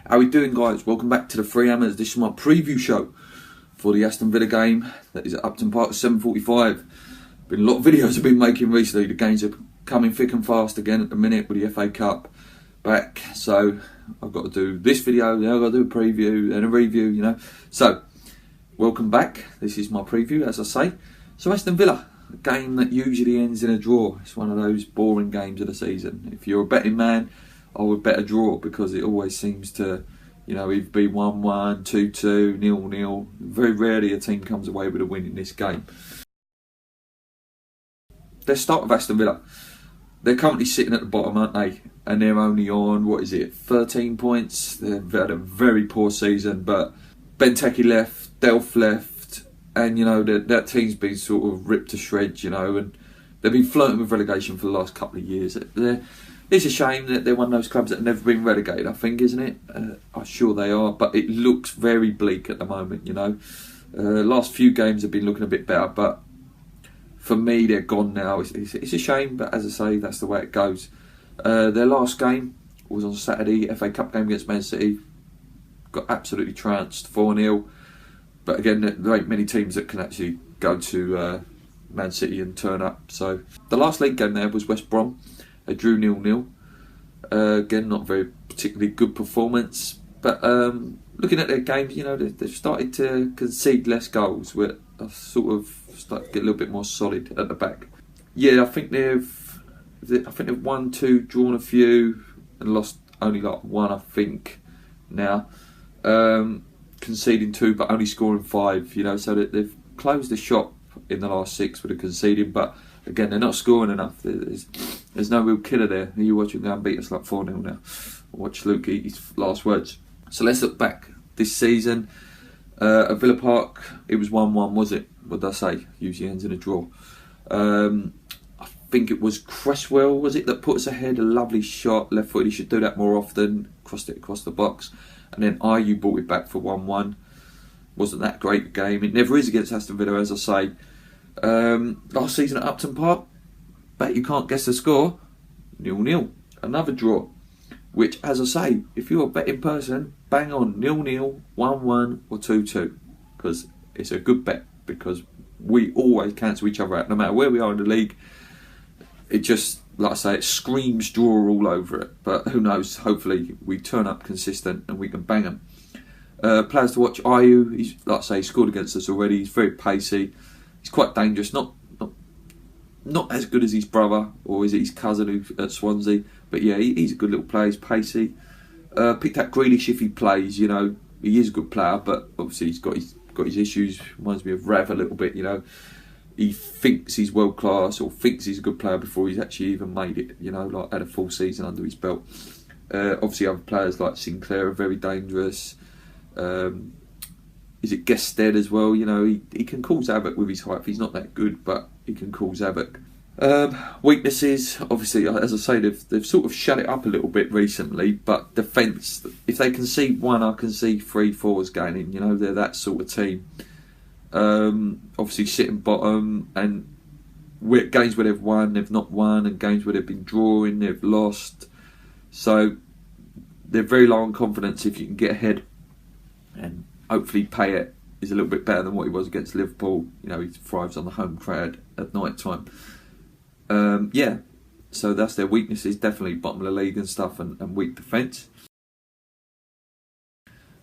How we doing, guys? Welcome back to the Three Hammers. This is my preview show for the Aston Villa game that is at Upton Park at 7:45. Been a lot of videos I've been making recently. The games are coming thick and fast again at the minute with the FA Cup back. So I've got to do this video, then I've got to do a preview and a review, you know. So welcome back. This is my preview, as I say. So Aston Villa, a game that usually ends in a draw. It's one of those boring games of the season. If you're a betting man, I would bet a draw because it always seems to, you know, either be 1-1, 2-2, 0-0. Very rarely a team comes away with a win in this game. Let's start with Aston Villa. They're currently sitting at the bottom, aren't they? And they're only on, 13 points. They've had a very poor season, but Benteke left, Delph left, and, you know, that team's been sort of ripped to shreds, you know, and they've been flirting with relegation for the last couple of years. It's a shame that they're one of those clubs that have never been relegated, I think, isn't it? I'm sure they are, but it looks very bleak at the moment, you know. Last few games have been looking a bit better, but for me, they're gone now. It's a shame, but as I say, that's the way it goes. Their last game was on Saturday, FA Cup game against Man City. Got absolutely trounced, 4-0. But again, there ain't many teams that can actually go to Man City and turn up. So the last league game there was West Brom. They drew 0-0. Again, not very particularly good performance. But looking at their games, you know, they've started to concede less goals. We're sort of starting to get a little bit more solid at the back. Yeah, I think they've won 2, drawn a few, and lost only like 1, I think, now. Conceding 2, but only scoring 5. You know, so that they've closed the shop in the last 6 with the conceding, but again, they're not scoring enough. There's no real killer there. You watch him go and beat us like 4-0 now. Watch Luke eat his last words. So let's look back this season. At Villa Park, it was 1-1, was it? What did I say? Usually ends in a draw. I think it was Cresswell, was it, that put us ahead? A lovely shot, left foot. He should do that more often. Crossed it across the box. And then Ayew brought it back for 1-1. Wasn't that great a game. It never is against Aston Villa, as I say. Last season at Upton Park, bet you can't guess the score, 0-0, another draw, which, as I say, if you're a betting person, bang on 0-0, 1-1 or 2-2, because it's a good bet, because we always cancel each other out no matter where we are in the league. It just, like I say, it screams draw all over it, but who knows, hopefully we turn up consistent and we can bang them. Players to watch: Ayew, he's, like I say, he scored against us already. He's very pacey. He's quite dangerous, not as good as his brother or is it his cousin who's at Swansea, but yeah, he's a good little player. He's pacey. Pick that Grealish if he plays. You know, he is a good player, but obviously he's got his issues. Reminds me of Rav a little bit. You know, he thinks he's world class or thinks he's a good player before he's actually even made it. You know, like had a full season under his belt. Obviously, other players like Sinclair are very dangerous. Is it Gested as well? You know, he can cause havoc with his height. He's not that good, but he can cause havoc. Weaknesses, obviously, as I say, they've sort of shut it up a little bit recently. But defence, if they concede 1, I can see 3, 4s going in. You know, they're that sort of team. Obviously, sitting bottom, and games where they've won, they've not won, and games where they've been drawing, they've lost. So they're very low on confidence. If you can get ahead and hopefully Payet is a little bit better than what he was against Liverpool. You know, he thrives on the home crowd at night time. Yeah, so that's their weaknesses. Definitely bottom of the league and stuff, and weak defence.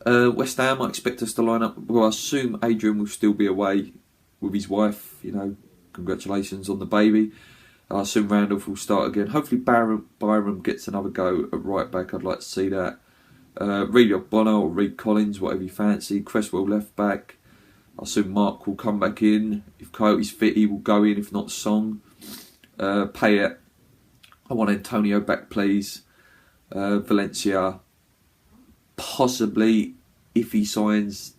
West Ham, I expect us to line up. Well, I assume Adrian will still be away with his wife. You know, congratulations on the baby. I assume Randolph will start again. Hopefully Byram gets another go at right back. I'd like to see that. Reid Bono or Reid Collins, whatever you fancy. Cresswell left back. I assume Mark will come back in. If Coyote's fit, he will go in. If not, Song. Payet. I want Antonio back, please. Valencia. Possibly, if he signs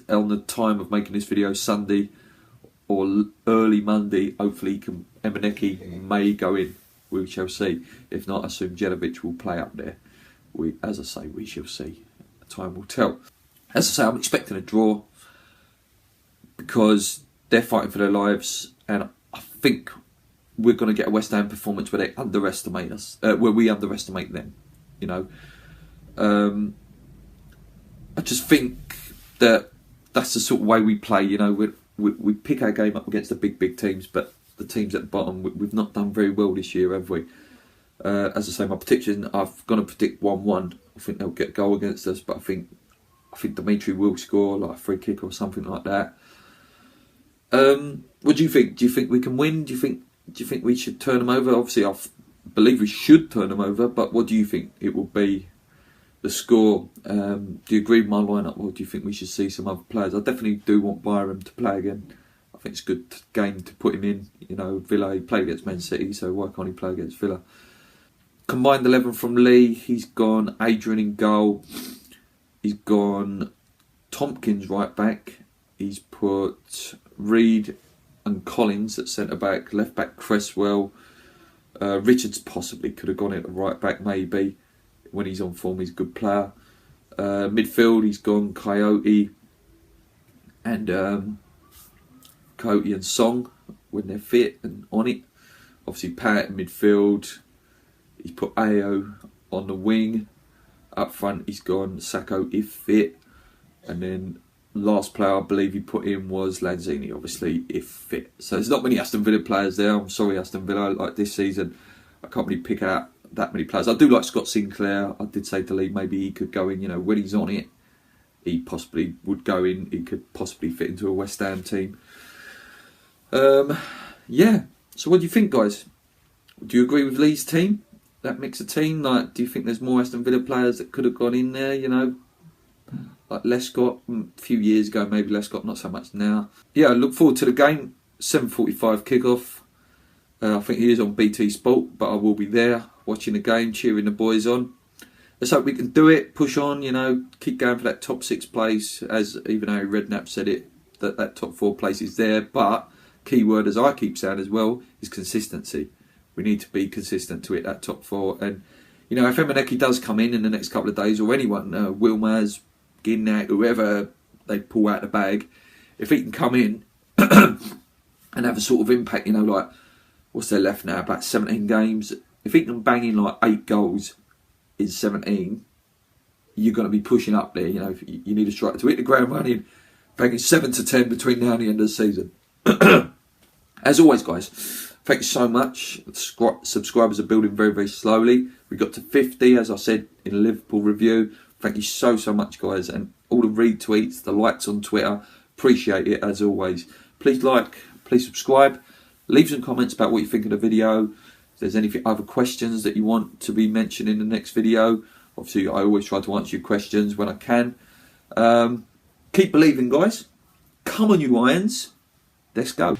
on the time of making this video, Sunday or early Monday, hopefully Emeneki may go in. We shall see. If not, I assume Jelavic will play up there. As I say, we shall see. Time will tell. As I say, I'm expecting a draw because they're fighting for their lives, and I think we're going to get a West Ham performance where they underestimate us, where we underestimate them. You know, just think that that's the sort of way we play. You know, we pick our game up against the big teams, but the teams at the bottom, we've not done very well this year, have we? As I say, my prediction, I've got to predict 1-1. I think they'll get a goal against us, but I think Dimitri will score like a free kick or something like that. What do you think? Do you think we can win? Do you think we should turn them over? Obviously, I believe we should turn them over, but what do you think it will be? The score. Do you agree with my lineup, or do you think we should see some other players? I definitely do want Byram to play again. I think it's a good game to put him in. You know, Villa, he played against Man City, so why can't he play against Villa? Combined 11 from Lee. He's gone Adrian in goal. He's gone Tompkins right back. He's put Reed and Collins at centre back. Left back Cresswell. Richards possibly could have gone at right back maybe. When he's on form, he's a good player. Midfield, he's gone Coyote and Song when they're fit and on it. Obviously, Pat in midfield. He's put Ayo on the wing. Up front, he's gone Sacco if fit. And then last player I believe he put in was Lanzini, obviously, if fit. So there's not many Aston Villa players there. I'm sorry, Aston Villa, like this season, I can't really pick out that many players. I do like Scott Sinclair. I did say to Lee maybe he could go in, you know, when he's on it, he possibly would go in. He could possibly fit into a West Ham team. Yeah. So what do you think, guys? Do you agree with Lee's team? That mix of team? Like, do you think there's more Aston Villa players that could have gone in there, you know? Like Lescott, a few years ago, maybe Lescott, not so much now. Yeah, I look forward to the game. 7:45 kickoff. I think he is on BT Sport, but I will be there watching the game, cheering the boys on. Let's hope we can do it, push on, you know, keep going for that top 6 place, as even Harry Redknapp said it, that top 4 place is there. But key word, as I keep saying as well, is consistency. We need to be consistent to hit that top 4. And, you know, if Emeneki does come in the next couple of days, or anyone, Wilmaz, Gignac, whoever they pull out the bag, if he can come in and have a sort of impact, you know, like, what's there left now? About 17 games. If he can bang in like 8 goals in 17, you're going to be pushing up there. You know, you need a striker to hit the ground running, banging 7 to 10 between now and the end of the season. As always, guys, thank you so much. Subscribers are building very, very slowly. We got to 50, as I said in the Liverpool review. Thank you so much, guys, and all the retweets, the likes on Twitter. Appreciate it as always. Please like, please subscribe. Leave some comments about what you think of the video. If there's any other questions that you want to be mentioned in the next video, obviously I always try to answer your questions when I can. Keep believing, guys. Come on, you Irons. Let's go.